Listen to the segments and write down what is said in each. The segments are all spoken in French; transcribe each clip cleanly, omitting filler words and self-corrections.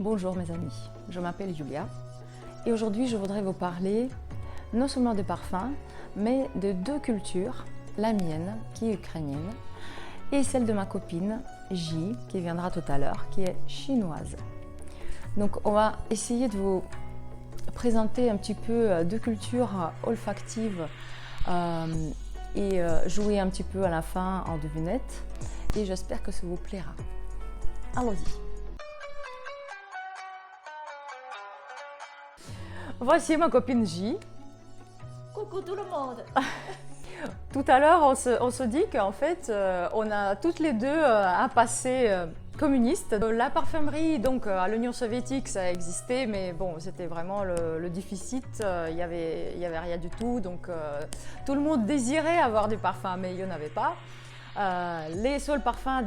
Bonjour mes amis, je m'appelle Julia et aujourd'hui je voudrais vous parler non seulement de parfums mais de deux cultures, la mienne qui est ukrainienne et celle de ma copine J qui viendra tout à l'heure qui est chinoise. Donc on va essayer de vous présenter un petit peu deux cultures olfactives et jouer un petit peu à la fin en devinette et j'espère que ça vous plaira. Allons-y. Voici ma copine J. Coucou tout le monde. Tout à l'heure, on se dit qu'en fait, on a toutes les deux un passé communiste. La parfumerie, donc à l'Union soviétique, ça existait, mais bon, c'était vraiment le déficit. Il y avait rien du tout, donc tout le monde désirait avoir du parfum, mais il n'y en avait pas. Les seuls parfums,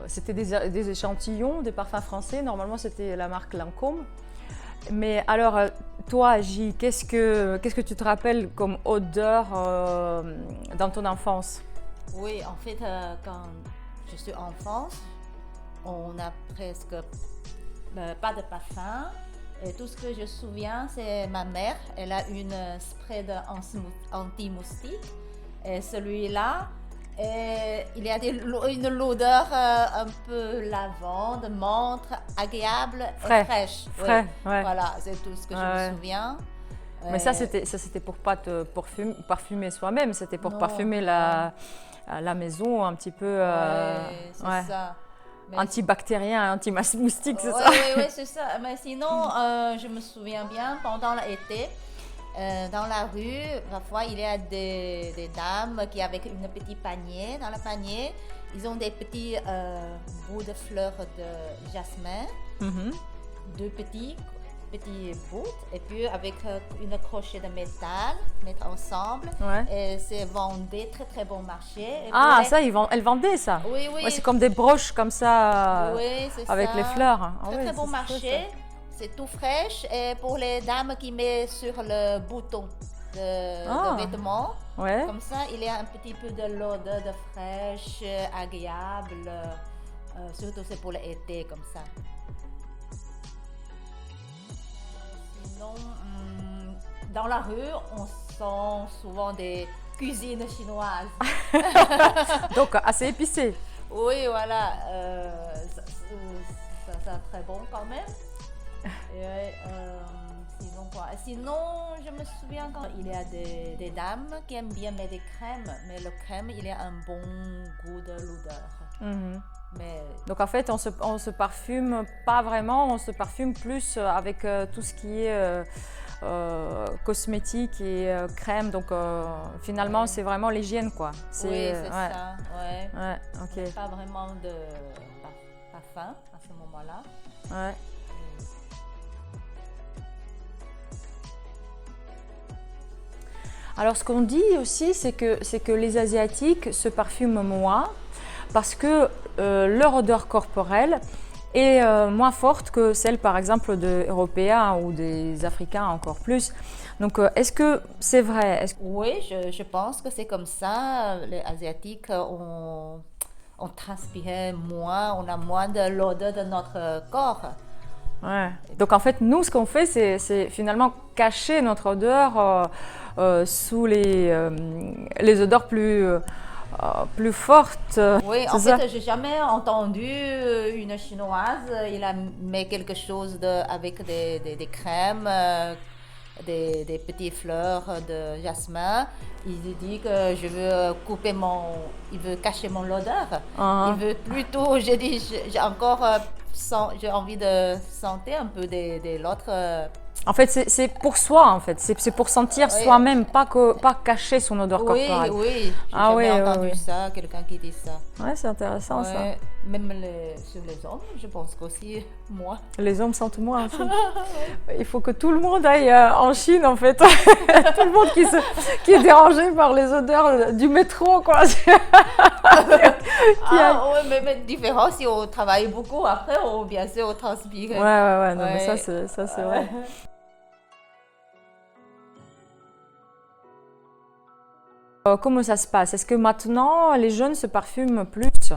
c'était des échantillons, des parfums français. Normalement, c'était la marque Lancôme. Mais alors, toi, J, qu'est-ce que tu te rappelles comme odeur dans ton enfance? Oui, en fait, quand je suis enfant, on n'a presque pas de parfum. Et tout ce que je me souviens, c'est ma mère. Elle a une spray anti-moustique. Et celui-là, il y a une odeur un peu lavande, menthe, agréable et fraîche. Frais, oui. Ouais. Voilà, c'est tout ce que je me souviens. Mais ça, c'était pour pas te parfumer soi-même, c'était pour Non, parfumer la maison un petit peu c'est ça. Mais antibactérien, anti-moustique, c'est ouais, ça? Oui, c'est ça. Mais sinon, je me souviens bien, pendant l'été, dans la rue, parfois il y a des dames qui avec un petit panier. Dans le panier, ils ont des petits bouts de fleurs de jasmin, deux petits bouts, et puis avec une crochet de métal, mettre ensemble. Ouais. Et c'est vendu très très bon marché. Et Ah, puis, ça, elle vendait ça? Oui, oui. Ouais, c'est comme des broches comme ça, Oui, c'est avec ça. les fleurs. Ah Très ouais, très bon c'est marché. ça. C'est tout fraîche. Et pour les dames qui mettent sur le bouton de vêtements, Ouais. comme ça, il y a un petit peu de l'odeur de fraîche, agréable. Surtout c'est pour l'été comme ça. Sinon, dans la rue, on sent souvent des cuisines chinoises. Donc, assez épicé. Oui, voilà. Ça très bon quand même. Et, sinon quoi? Sinon, je me souviens quand il y a des dames qui aiment bien mettre des crèmes, mais le crème, il a un bon goût de l'odeur. Mais Donc en fait, on se parfume pas vraiment, on se parfume plus avec tout ce qui est cosmétique et crème. Donc finalement, c'est vraiment l'hygiène, quoi. oui, c'est ça. Ouais. Ouais, ok. Pas vraiment de parfum à ce moment-là. Ouais. Alors ce qu'on dit aussi, c'est que les Asiatiques se parfument moins parce que leur odeur corporelle est moins forte que celle par exemple des Européens ou des Africains encore plus. Donc est-ce que c'est vrai? Oui, je pense que c'est comme ça. Les Asiatiques ont transpiré moins, on a moins de l'odeur de notre corps. Ouais. Donc en fait, nous, ce qu'on fait, c'est finalement cacher notre odeur sous les odeurs plus fortes. Oui, C'est en ça? fait, j'ai jamais entendu une chinoise, il a mis quelque chose avec des crèmes, des petites fleurs de jasmin. Il dit que je veux il veut cacher mon odeur. Il veut plutôt, j'ai dit, j'ai encore, j'ai envie de sentir un peu de l'autre. En fait, c'est pour soi, en fait. C'est pour sentir soi-même, pas cacher son odeur corporelle. Oui, j'ai jamais entendu ça, quelqu'un qui dit ça. Ouais, c'est intéressant ça. Même sur les hommes, je pense qu'aussi, moi. Les hommes sentent moins aussi. Il faut que tout le monde aille en Chine, en fait. Tout le monde qui est dérangé par les odeurs du métro, quoi. Oui, mais différent, si on travaille beaucoup, après, bien sûr, on transpire. Ouais, non, mais ça, c'est vrai. Comment ça se passe? Est-ce que maintenant, les jeunes se parfument plus?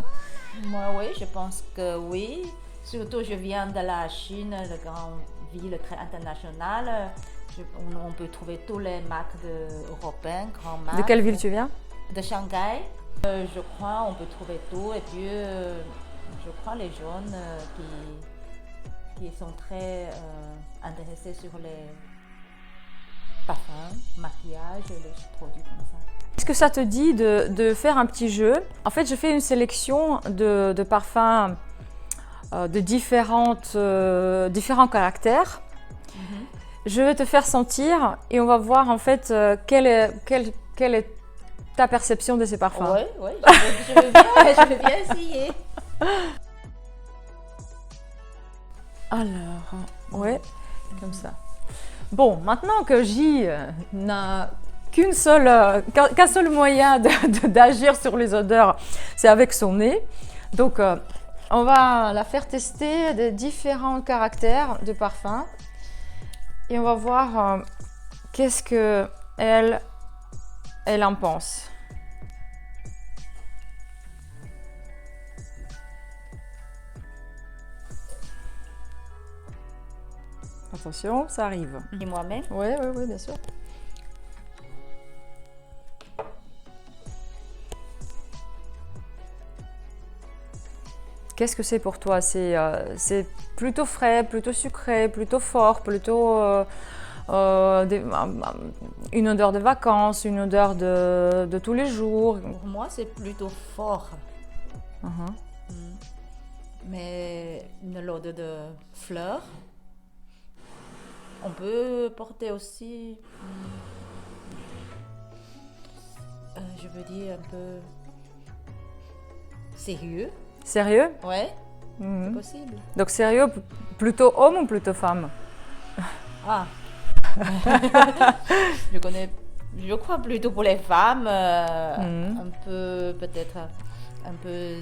Moi, oui, je pense que oui. Surtout, je viens de la Chine, la grande ville très internationale. On peut trouver tous les marques européennes, grandes marques. De quelle ville tu viens? De Shanghai. Je crois on peut trouver tout. Et puis, je crois les jeunes qui sont très intéressés sur les parfums, maquillage, les produits comme ça. Est-ce que ça te dit de faire un petit jeu? En fait, je fais une sélection de parfums de différents caractères. Je vais te faire sentir et on va voir en fait quelle est ta perception de ces parfums. Oui, je veux bien essayer. Alors, ouais, comme ça. Bon, maintenant que J n'a qu'un seul moyen d'agir sur les odeurs, c'est avec son nez. Donc, on va la faire tester des différents caractères de parfums. Et on va voir qu'est-ce que elle en pense. Attention, ça arrive. Et moi-même. Oui, bien sûr. Qu'est-ce que c'est pour toi? C'est plutôt frais, plutôt sucré, plutôt fort, plutôt une odeur de vacances, une odeur de tous les jours? Pour moi, c'est plutôt fort. Uh-huh. Mais une odeur de fleurs. On peut porter aussi, je veux dire, un peu sérieux. Sérieux? Ouais, c'est Mhm. possible. Donc sérieux, plutôt homme ou plutôt femme? Ah, je crois plutôt pour les femmes, un peu, peut-être, un peu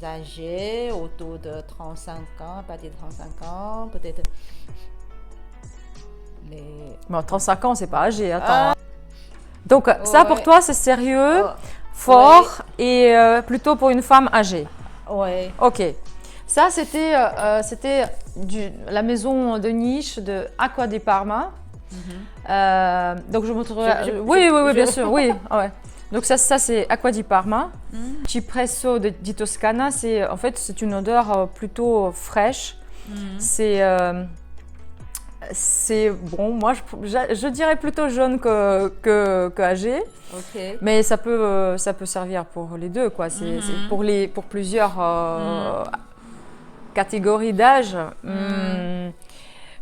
âgées, autour de 35 ans, à partir de 35 ans, peut-être. Bon, 35 ans, c'est pas âgé, attends. Donc ça Ouais. pour toi, c'est sérieux, fort et plutôt pour une femme âgée. Ouais. Ok. Ça, c'était la maison de niche de Acqua di Parma. Donc je montrerai. Oui, bien sûr. Oui. Ouais. Donc ça c'est Acqua di Parma. Cipresso di Toscana, en fait c'est une odeur plutôt fraîche. C'est bon, moi je dirais plutôt jaune que âgé. Ok. Mais ça peut servir pour les deux, quoi. C'est pour plusieurs catégories d'âge.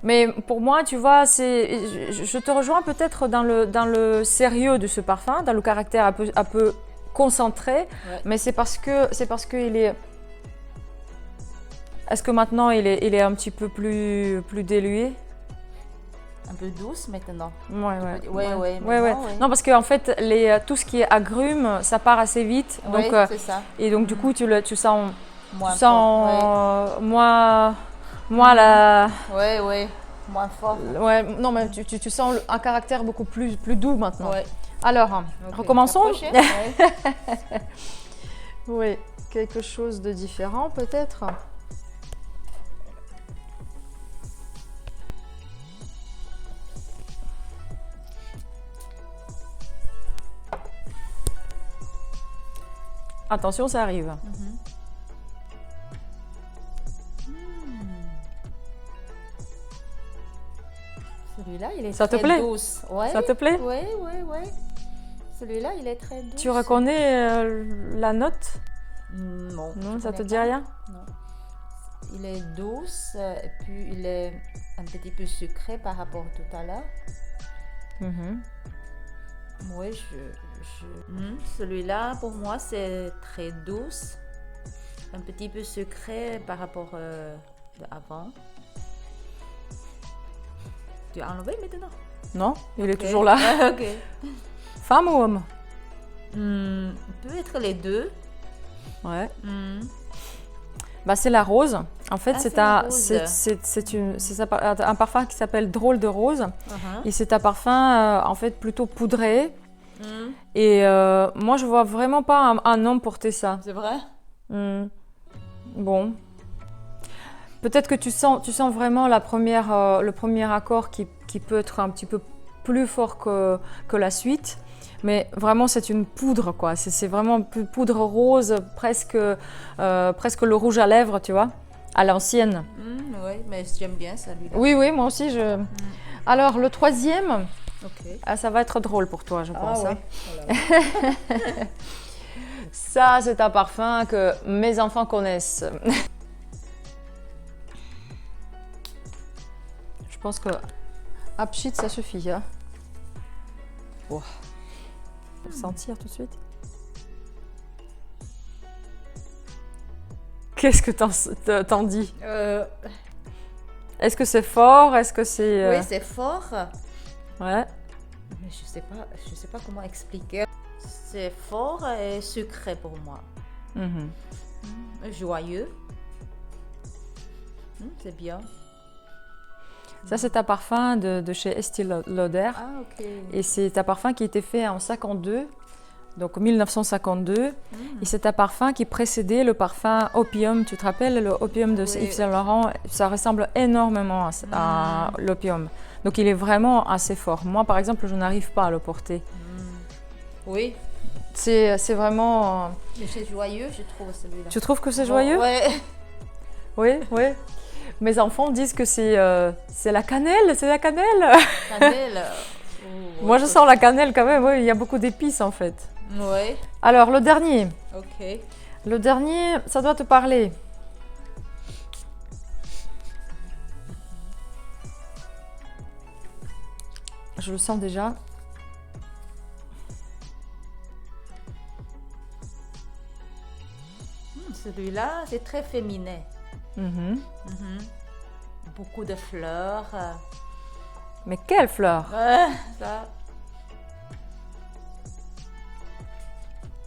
Mais pour moi, tu vois, je te rejoins peut-être dans le sérieux de ce parfum, dans le caractère un peu concentré. Ouais. Mais c'est parce que il est. Est-ce que maintenant il est un petit peu plus dilué? Un peu douce maintenant. Ouais. Ouais. Non, parce qu'en fait, tout ce qui est agrumes, ça part assez vite. Donc, C'est ça. et donc, du coup, tu sens Moins tu sens moins la. Ouais. Moins fort. Ouais, non, mais tu sens un caractère beaucoup plus doux maintenant. Ouais. Alors, Ok. recommençons. La prochaine, ouais. Oui, quelque chose de différent peut-être. Attention, ça arrive. Celui-là, il est Ça te très plaît? douce. Ouais. Ça te plaît? Ouais. Celui-là, il est très doux. Tu reconnais la note? Non. Non, je ça te connais dit pas. rien? Non. Il est douce et puis il est un petit peu sucré par rapport à tout à l'heure. Oui, celui-là, pour moi, c'est très douce. Un petit peu sucré par rapport à avant. Tu as enlevé maintenant? Non, il est Ok. toujours là. Ok. Femme ou homme? Peut être les deux. Ouais. Bah, c'est la rose. En fait, c'est la rose. un parfum qui s'appelle Drôle de rose. Et c'est un parfum en fait plutôt poudré. Et moi, je vois vraiment pas un homme porter ça. C'est vrai? Bon. Peut-être que tu sens vraiment le premier accord qui peut être un petit peu plus fort que la suite. Mais vraiment, c'est une poudre, quoi. C'est vraiment une poudre rose, presque le rouge à lèvres, tu vois, à l'ancienne. Oui, mais j'aime bien celui-là. Oui, oui, moi aussi. Alors, le troisième, Ok. ça va être drôle pour toi, je pense. Ah Hein. oui. Voilà. Ça, c'est un parfum que mes enfants connaissent. Je pense que Apchit, ça suffit. Hein. Wow. Pour sentir tout de suite. Qu'est-ce que t'en dis? Est-ce que c'est fort? Est-ce que c'est... Oui, c'est fort. Ouais. Mais je sais pas comment expliquer. C'est fort et sucré pour moi. Joyeux. C'est bien. Ça, c'est un parfum de chez Estée Lauder. Ah, ok. Et c'est un parfum qui a été fait en 52, donc 1952. Et c'est un parfum qui précédait le parfum Opium. Tu te rappelles, le Opium de Yves Saint Laurent? Ça ressemble énormément à l'Opium. Donc, il est vraiment assez fort. Moi, par exemple, je n'arrive pas à le porter. Oui. C'est vraiment... Mais c'est joyeux, je trouve, celui-là. Tu trouves que c'est joyeux? Ouais. Oui, oui. Mes enfants disent que c'est la cannelle, c'est la cannelle. Cannelle. Moi, je sens la cannelle quand même. Oui, il y a beaucoup d'épices en fait. Oui. Alors, le dernier. Ok. Le dernier, ça doit te parler. Je le sens déjà. Celui-là, c'est très féminin. Beaucoup de fleurs. Mais quelle fleur! Ça.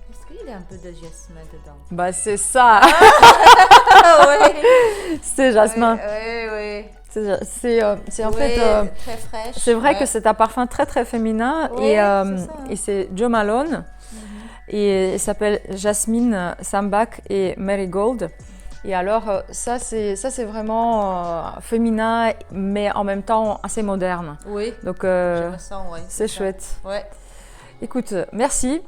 Est-ce qu'il y a un peu de jasmin dedans? Bah, c'est ça! Oui. C'est jasmin. Oui, oui. C'est en Oui, fait... très fraîche. c'est vrai que c'est un parfum très très féminin. Oui, et c'est Jo Malone. Et il s'appelle Jasmine, Sambac et Marigold. Et alors, ça c'est vraiment féminin, mais en même temps assez moderne. Oui, donc je me sens, oui. c'est chouette. Ouais. Écoute, merci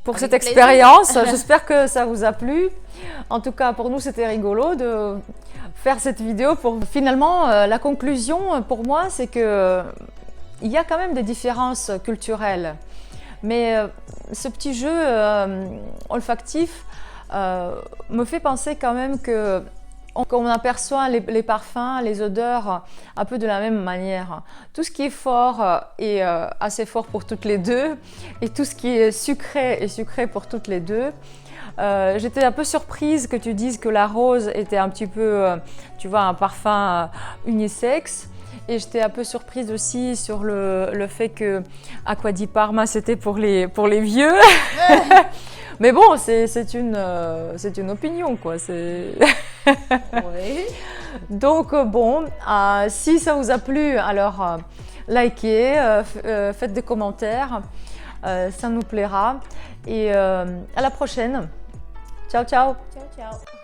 pour Avec cette plaisir. expérience. J'espère que ça vous a plu. En tout cas, pour nous, c'était rigolo de faire cette vidéo. Finalement, la conclusion pour moi, c'est que il y a quand même des différences culturelles. Mais ce petit jeu olfactif me fait penser quand même qu'on aperçoit les parfums, les odeurs un peu de la même manière. Tout ce qui est fort est assez fort pour toutes les deux, et tout ce qui est sucré pour toutes les deux. J'étais un peu surprise que tu dises que la rose était un petit peu, tu vois, un parfum unisexe. Et j'étais un peu surprise aussi sur le fait que Acqua di Parma c'était pour les vieux. Mais bon, c'est une opinion quoi. Oui. Donc bon, si ça vous a plu, alors likez, faites des commentaires, ça nous plaira. Et à la prochaine. Ciao ciao. Ciao, ciao.